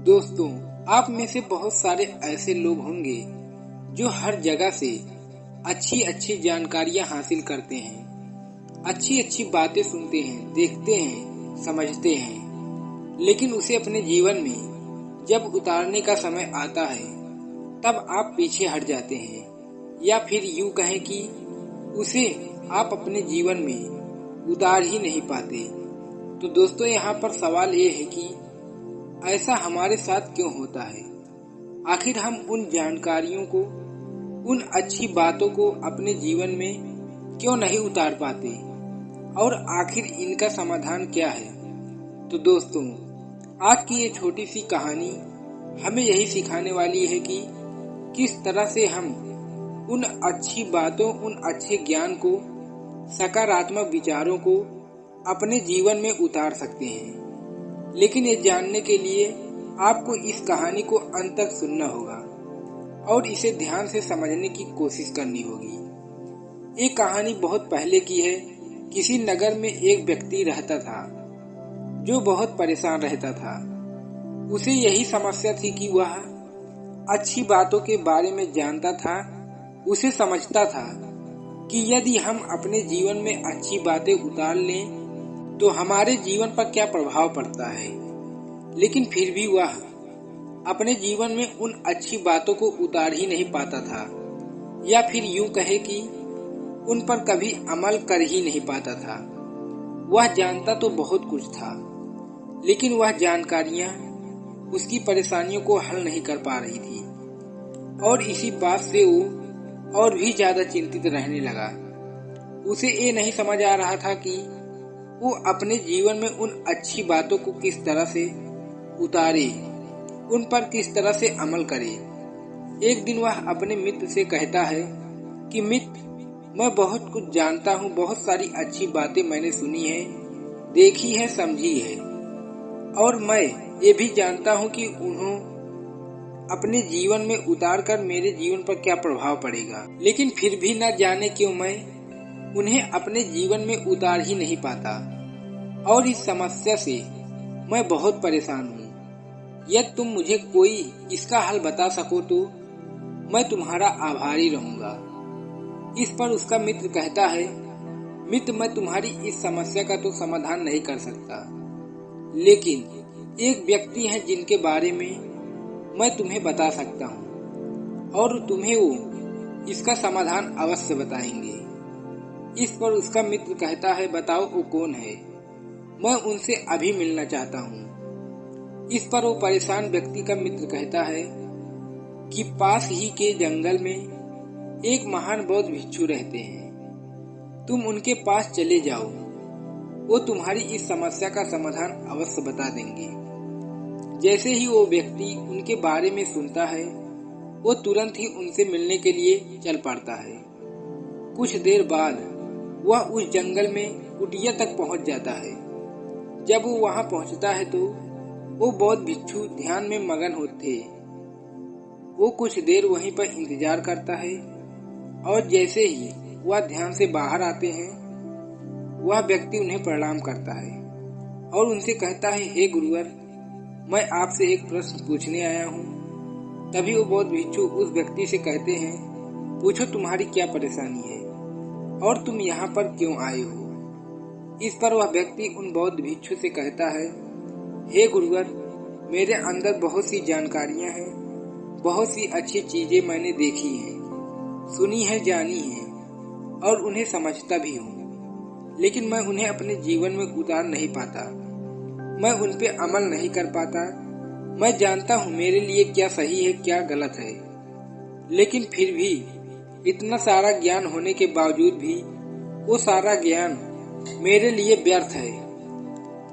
दोस्तों, आप में से बहुत सारे ऐसे लोग होंगे जो हर जगह से अच्छी अच्छी जानकारियां हासिल करते हैं, अच्छी अच्छी बातें सुनते हैं, देखते हैं, समझते हैं, लेकिन उसे अपने जीवन में जब उतारने का समय आता है तब आप पीछे हट जाते हैं, या फिर यूं कहें कि उसे आप अपने जीवन में उतार ही नहीं पाते। तो दोस्तों, यहाँ पर सवाल ये है कि ऐसा हमारे साथ क्यों होता है? आखिर हम उन जानकारियों को, उन अच्छी बातों को अपने जीवन में क्यों नहीं उतार पाते, और आखिर इनका समाधान क्या है? तो दोस्तों, आज की ये छोटी सी कहानी हमें यही सिखाने वाली है कि किस तरह से हम उन अच्छी बातों, उन अच्छे ज्ञान को, सकारात्मक विचारों को अपने जीवन में उतार सकते हैं। लेकिन ये जानने के लिए आपको इस कहानी को अंत तक सुनना होगा और इसे ध्यान से समझने की कोशिश करनी होगी। ये कहानी बहुत पहले की है। किसी नगर में एक व्यक्ति रहता था जो बहुत परेशान रहता था। उसे यही समस्या थी कि वह अच्छी बातों के बारे में जानता था। उसे समझता था कि यदि हम अपने जीवन में अच्छी बातें उतार लें तो हमारे जीवन पर क्या प्रभाव पड़ता है, लेकिन फिर भी वह अपने जीवन में उन अच्छी बातों को उतार ही नहीं पाता था, या फिर यूं कहे कि उन पर कभी अमल कर ही नहीं पाता था। वह जानता तो बहुत कुछ था, लेकिन वह जानकारियां उसकी परेशानियों को हल नहीं कर पा रही थी, और इसी बात से वो और भी ज्यादा चिंतित रहने लगा। उसे ये नहीं समझ आ रहा था कि वो अपने जीवन में उन अच्छी बातों को किस तरह से उतारे, उन पर किस तरह से अमल करे। एक दिन वह अपने मित्र से कहता है कि मित्र, मैं बहुत कुछ जानता हूँ, बहुत सारी अच्छी बातें मैंने सुनी है, देखी है, समझी है, और मैं ये भी जानता हूँ कि उन्हों अपने जीवन में उतार कर मेरे जीवन पर क्या प्रभाव पड़ेगा, लेकिन फिर भी न जाने क्यों मैं उन्हें अपने जीवन में उतार ही नहीं पाता, और इस समस्या से मैं बहुत परेशान हूँ। यदि तुम मुझे कोई इसका हल बता सको तो मैं तुम्हारा आभारी रहूंगा। इस पर उसका मित्र कहता है, मित्र, मैं तुम्हारी इस समस्या का तो समाधान नहीं कर सकता, लेकिन एक व्यक्ति है जिनके बारे में मैं तुम्हें बता सकता हूँ, और तुम्हें वो इसका समाधान अवश्य बताएंगे। इस पर उसका मित्र कहता है, बताओ वो कौन है, मैं उनसे अभी मिलना चाहता हूँ। इस पर वो परेशान व्यक्ति का मित्र कहता है कि पास ही के जंगल में एक महान बौद्ध भिक्षु रहते हैं, तुम उनके पास चले जाओ, वो तुम्हारी इस समस्या का समाधान अवश्य बता देंगे। जैसे ही वो व्यक्ति उनके बारे में सुनता है, वो तुरंत ही उनसे मिलने के लिए चल पड़ता है। कुछ देर बाद वह उस जंगल में कुटिया तक पहुंच जाता है। जब वो वहां पहुंचता है तो वो बौद्ध भिक्षु ध्यान में मगन होते। वो कुछ देर वहीं पर इंतजार करता है, और जैसे ही वह ध्यान से बाहर आते हैं, वह व्यक्ति उन्हें प्रणाम करता है और उनसे कहता है, हे गुरुवर, मैं आपसे एक प्रश्न पूछने आया हूँ। तभी वो बौद्ध भिक्षु उस व्यक्ति से कहते हैं, पूछो, तुम्हारी क्या परेशानी है और तुम यहाँ पर क्यों आए हो? इस पर वह व्यक्ति उन बौद्ध भिक्षु से कहता है, हे गुरुवर, मेरे अंदर बहुत सी जानकारियां हैं, बहुत सी अच्छी चीजें मैंने देखी हैं, सुनी है, जानी है, और उन्हें समझता भी हूँ, लेकिन मैं उन्हें अपने जीवन में उतार नहीं पाता। मैं उन पे अमल नहीं कर पाता। मैं जानता हूँ मेरे लिए क्या सही है, क्या गलत है, लेकिन फिर भी इतना सारा ज्ञान होने के बावजूद भी वो सारा ज्ञान मेरे लिए व्यर्थ है,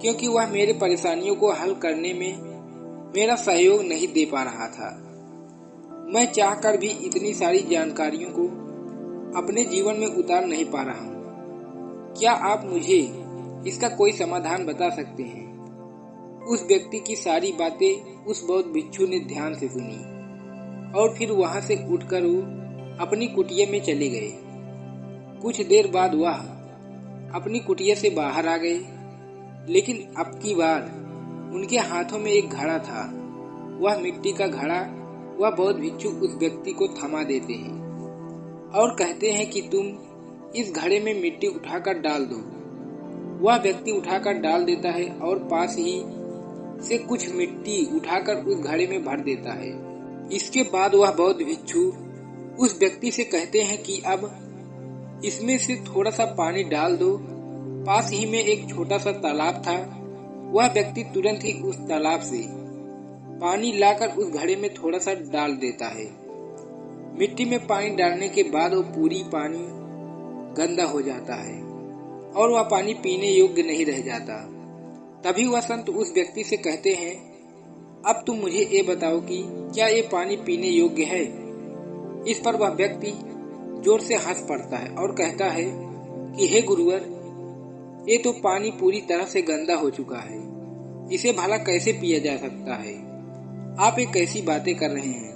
क्योंकि वह मेरे परेशानियों को हल करने में मेरा सहयोग नहीं दे पा रहा था। मैं चाहकर भी इतनी सारी जानकारियों को अपने जीवन में उतार नहीं पा रहा हूँ। क्या आप मुझे इसका कोई समाधान बता सकते हैं? उस व्यक्ति की सारी बातें उस बौद्ध भिक्षु ने ध्यान से सुनी, और फिर वहां से उठकर वो अपनी कुटिया में चले गए। कुछ देर बाद वह अपनी कुटिया से बाहर आ गए, लेकिन अब की बार उनके हाथों में एक घड़ा था वह मिट्टी का घड़ा वह बौद्ध भिक्षु उस व्यक्ति को थमा देते हैं और कहते हैं कि तुम इस घड़े में मिट्टी उठाकर डाल दो। वह व्यक्ति उठाकर डाल देता है और पास ही से कुछ मिट्टी उठाकर उस घड़े में भर देता है। इसके बाद वह बौद्ध भिक्षु उस व्यक्ति से कहते हैं कि अब इसमें से थोड़ा सा पानी डाल दो। पास ही में एक छोटा सा तालाब था। वह व्यक्ति तुरंत ही उस तालाब से पानी लाकर उस घड़े में थोड़ा सा डाल देता है। मिट्टी में पानी डालने के बाद वो पूरी पानी गंदा हो जाता है और वह पानी पीने योग्य नहीं रह जाता। तभी वह संत उस व्यक्ति से कहते हैं, अब तुम मुझे ये बताओ कि क्या ये पानी पीने योग्य है। इस पर वह व्यक्ति जोर से हंस पड़ता है और कहता है कि हे गुरुवर, ये तो पानी पूरी तरह से गंदा हो चुका है, इसे भला कैसे पिया जा सकता है। आप ये कैसी बातें कर रहे हैं,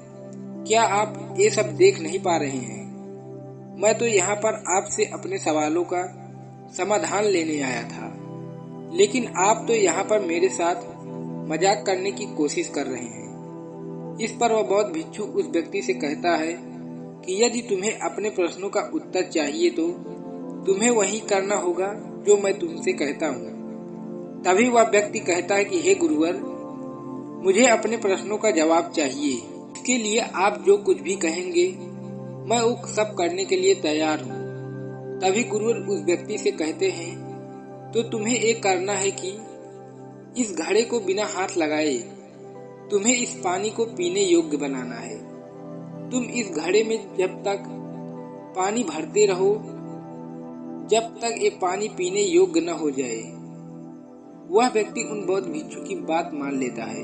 क्या आप ये सब देख नहीं पा रहे हैं। मैं तो यहाँ पर आपसे अपने सवालों का समाधान लेने आया था, लेकिन आप तो यहाँ पर मेरे साथ मजाक करने की कोशिश कर रहे हैं। इस पर वह बौद्ध भिक्षु उस व्यक्ति से कहता है कि यदि तुम्हें अपने प्रश्नों का उत्तर चाहिए तो तुम्हें वही करना होगा जो मैं तुमसे कहता हूँ। तभी वह व्यक्ति कहता है कि हे गुरुवर, मुझे अपने प्रश्नों का जवाब चाहिए। इसके लिए आप जो कुछ भी कहेंगे मैं वो सब करने के लिए तैयार हूँ। तभी गुरुवर उस व्यक्ति से कहते हैं, तो तुम्हें एक करना है कि इस घड़े को बिना हाथ लगाए तुम्हें इस पानी को पीने योग्य बनाना है। तुम इस घड़े में जब तक पानी भरते रहो जब तक ये पानी पीने योग्य न हो जाए। वह व्यक्ति उन बौद्ध भिक्षु की बात मान लेता है।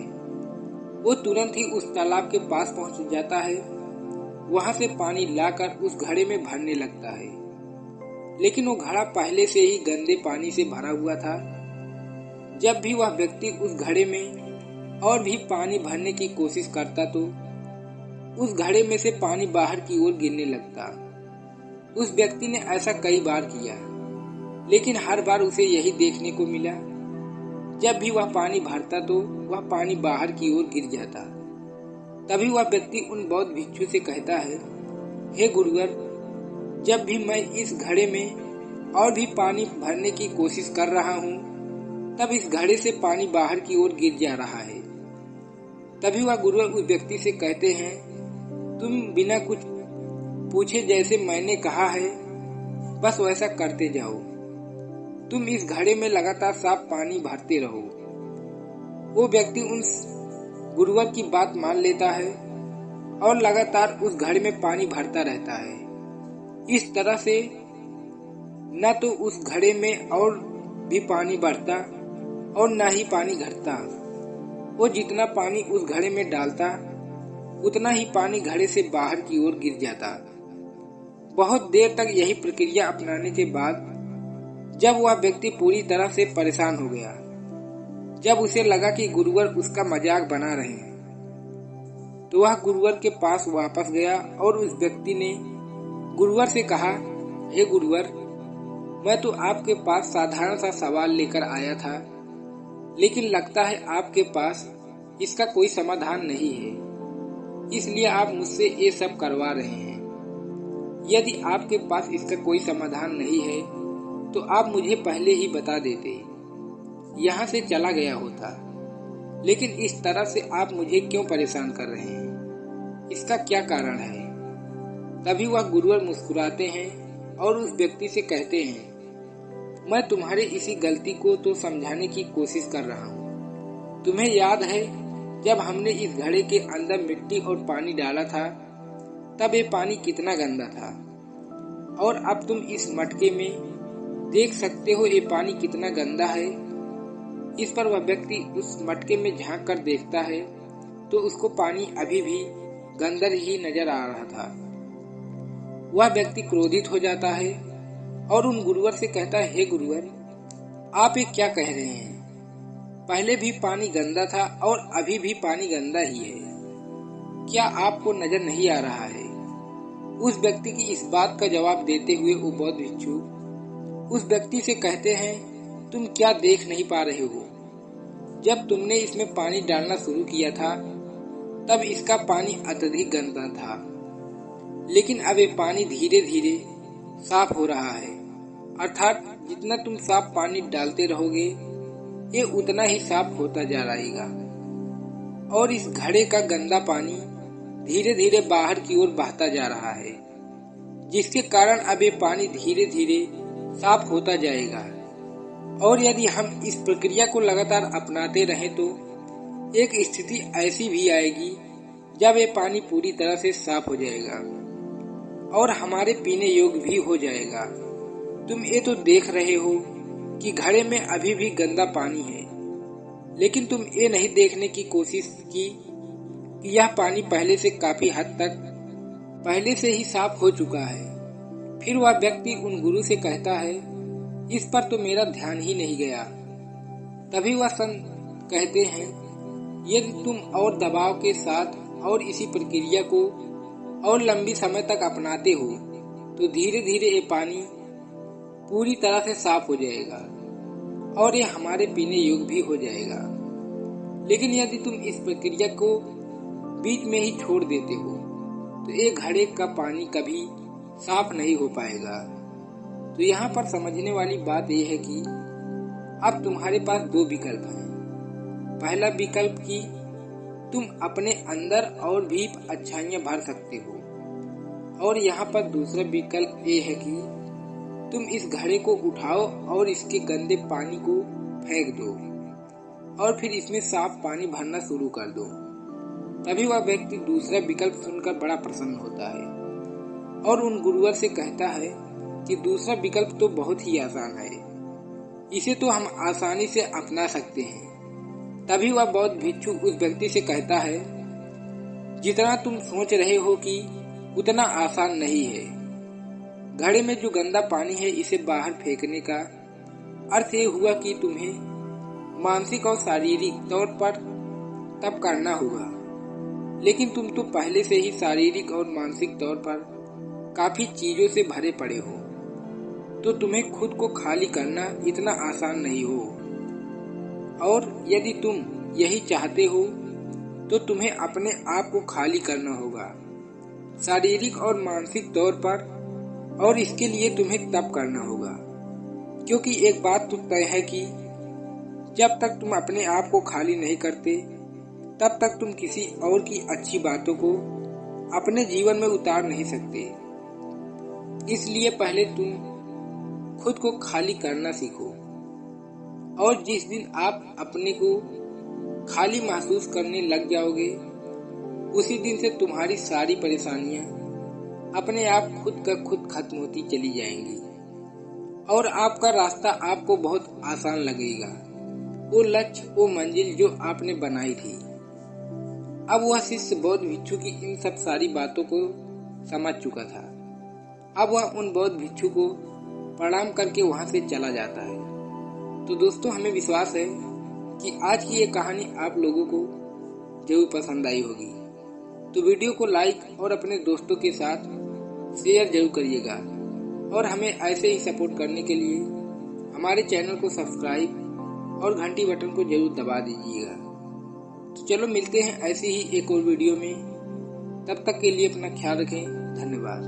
वो तुरंत ही उस तालाब के पास पहुंच जाता है। वहां से पानी लाकर उस घड़े में भरने लगता है, लेकिन वो घड़ा पहले से ही गंदे पानी से भरा हुआ था। जब भी वह व्यक्ति उस घड़े में और भी पानी भरने की कोशिश करता तो उस घड़े में से पानी बाहर की ओर गिरने लगता। उस व्यक्ति ने ऐसा कई बार किया, लेकिन हर बार उसे यही देखने को मिला, जब भी वह पानी भरता तो वह पानी बाहर की ओर गिर जाता। तभी वह व्यक्ति उन बौद्ध भिक्षु से कहता है, हे गुरुवर, जब भी मैं इस घड़े में और भी पानी भरने की कोशिश कर रहा हूँ तब इस घड़े से पानी बाहर की ओर गिर जा रहा है। तभी वह गुरुवर उस व्यक्ति से कहते हैं, तुम बिना कुछ पूछे जैसे मैंने कहा है बस वैसा करते जाओ। तुम इस घड़े में लगातार साफ पानी भरते रहो। वो व्यक्ति उन गुरुवर की बात मान लेता है और लगातार उस घड़े में पानी भरता रहता है। इस तरह से न तो उस घड़े में और भी पानी बढ़ता और न ही पानी घटता। वो जितना पानी उस घड़े में डालता उतना ही पानी घड़े से बाहर की ओर गिर जाता। बहुत देर तक यही प्रक्रिया अपनाने के बाद जब वह व्यक्ति पूरी तरह से परेशान हो गया, जब उसे लगा कि गुरुवर उसका मजाक बना रहे हैं, तो वह गुरुवर के पास वापस गया और उस व्यक्ति ने गुरुवर से कहा, हे गुरुवर, मैं तो आपके पास साधारण सा सवाल लेकर आया था, लेकिन लगता है आपके पास इसका कोई समाधान नहीं है, इसलिए आप मुझसे ये सब करवा रहे हैं। यदि आपके पास इसका कोई समाधान नहीं है तो आप मुझे पहले ही बता देते, यहाँ से चला गया होता। लेकिन इस तरह से आप मुझे क्यों परेशान कर रहे हैं, इसका क्या कारण है। तभी वह गुरुवर मुस्कुराते हैं और उस व्यक्ति से कहते हैं, मैं तुम्हारी इसी गलती को तो समझाने की कोशिश कर रहा हूँ। तुम्हें याद है जब हमने इस घड़े के अंदर मिट्टी और पानी डाला था तब ये पानी कितना गंदा था, और अब तुम इस मटके में देख सकते हो ये पानी कितना गंदा है। इस पर वह व्यक्ति उस मटके में झांक कर देखता है तो उसको पानी अभी भी गंदा ही नजर आ रहा था। वह व्यक्ति क्रोधित हो जाता है और उन गुरुवर से कहता है, हे गुरुवर, आप ये क्या कह रहे हैं। पहले भी पानी गंदा था और अभी भी पानी गंदा ही है, क्या आपको नजर नहीं आ रहा है। उस व्यक्ति की इस बात का जवाब देते हुए वो बौद्ध भिक्षु उस व्यक्ति से कहते हैं, तुम क्या देख नहीं पा रहे हो। जब तुमने इसमें पानी डालना शुरू किया था तब इसका पानी अत्यधिक गंदा था, लेकिन अब ये पानी धीरे धीरे साफ हो रहा है। अर्थात जितना तुम साफ पानी डालते रहोगे ये उतना ही साफ होता जा रहेगा और इस घड़े का गंदा पानी धीरे धीरे बाहर की ओर बहता जा रहा है, जिसके कारण अब ये पानी धीरे धीरे साफ होता जाएगा। और यदि हम इस प्रक्रिया को लगातार अपनाते रहें तो एक स्थिति ऐसी भी आएगी जब ये पानी पूरी तरह से साफ हो जाएगा और हमारे पीने योग्य भी हो जाएगा। तुम ये तो देख रहे हो कि घड़े में अभी भी गंदा पानी है, लेकिन तुम ये नहीं देखने की कोशिश की कि यह पानी पहले से काफी हद तक पहले से ही साफ हो चुका है। फिर वह व्यक्ति उन गुरु से कहता है, इस पर तो मेरा ध्यान ही नहीं गया। तभी वह संत कहते हैं, यदि तुम और दबाव के साथ और इसी प्रक्रिया को और लंबी समय तक अपनाते हो तो धीरे धीरे ये पानी पूरी तरह से साफ हो जाएगा और ये हमारे पीने योग्य भी हो जाएगा। लेकिन यदि तुम इस प्रक्रिया को बीच में ही छोड़ देते हो तो ये घड़े का पानी कभी साफ नहीं हो पाएगा। तो यहाँ पर समझने वाली बात यह है कि अब तुम्हारे पास दो विकल्प हैं। पहला विकल्प कि तुम अपने अंदर और भी अच्छाइयाँ भर सकते हो, और यहाँ पर दूसरा विकल्प ये है कि तुम इस घड़े को उठाओ और इसके गंदे पानी को फेंक दो और फिर इसमें साफ पानी भरना शुरू कर दो। तभी वह व्यक्ति दूसरा विकल्प सुनकर बड़ा प्रसन्न होता है और उन गुरुवर से कहता है कि दूसरा विकल्प तो बहुत ही आसान है, इसे तो हम आसानी से अपना सकते हैं। तभी वह बौद्ध भिक्षु उस व्यक्ति से कहता है, जितना तुम सोच रहे हो कि उतना आसान नहीं है। घड़े में जो गंदा पानी है इसे बाहर फेंकने का अर्थ ये हुआ कि तुम्हें मानसिक और शारीरिक तौर पर तप करना होगा, लेकिन तुम तो पहले से ही शारीरिक और मानसिक तौर पर काफी चीजों से भरे पड़े हो, तो तुम्हें खुद को खाली करना इतना आसान नहीं हो। और यदि तुम यही चाहते हो तो तुम्हें अपने आप को खाली करना होगा शारीरिक और मानसिक तौर पर, और इसके लिए तुम्हें तप करना होगा। क्योंकि एक बात तो तय है कि जब तक तुम अपने आप को खाली नहीं करते तब तक तुम किसी और की अच्छी बातों को अपने जीवन में उतार नहीं सकते। इसलिए पहले तुम खुद को खाली करना सीखो, और जिस दिन आप अपने को खाली महसूस करने लग जाओगे उसी दिन से तुम्हारी सारी परेशानियां अपने आप खुद का खुद खत्म होती चली जाएंगी और आपका रास्ता आपको बहुत आसान लगेगा। वो लक्ष्य, वो मंजिल जो आपने बनाई थी। अब वह शिष्य बौद्ध भिक्षु की इन सब सारी बातों को समझ चुका था। अब वह उन बौद्ध भिक्षु को प्रणाम करके वहां से चला जाता है। तो दोस्तों, हमें विश्वास है कि आज की ये कहानी आप लोगों को जरूर पसंद आई होगी। तो वीडियो को लाइक और अपने दोस्तों के साथ शेयर जरूर करिएगा, और हमें ऐसे ही सपोर्ट करने के लिए हमारे चैनल को सब्सक्राइब और घंटी बटन को जरूर दबा दीजिएगा। तो चलो मिलते हैं ऐसे ही एक और वीडियो में। तब तक के लिए अपना ख्याल रखें। धन्यवाद।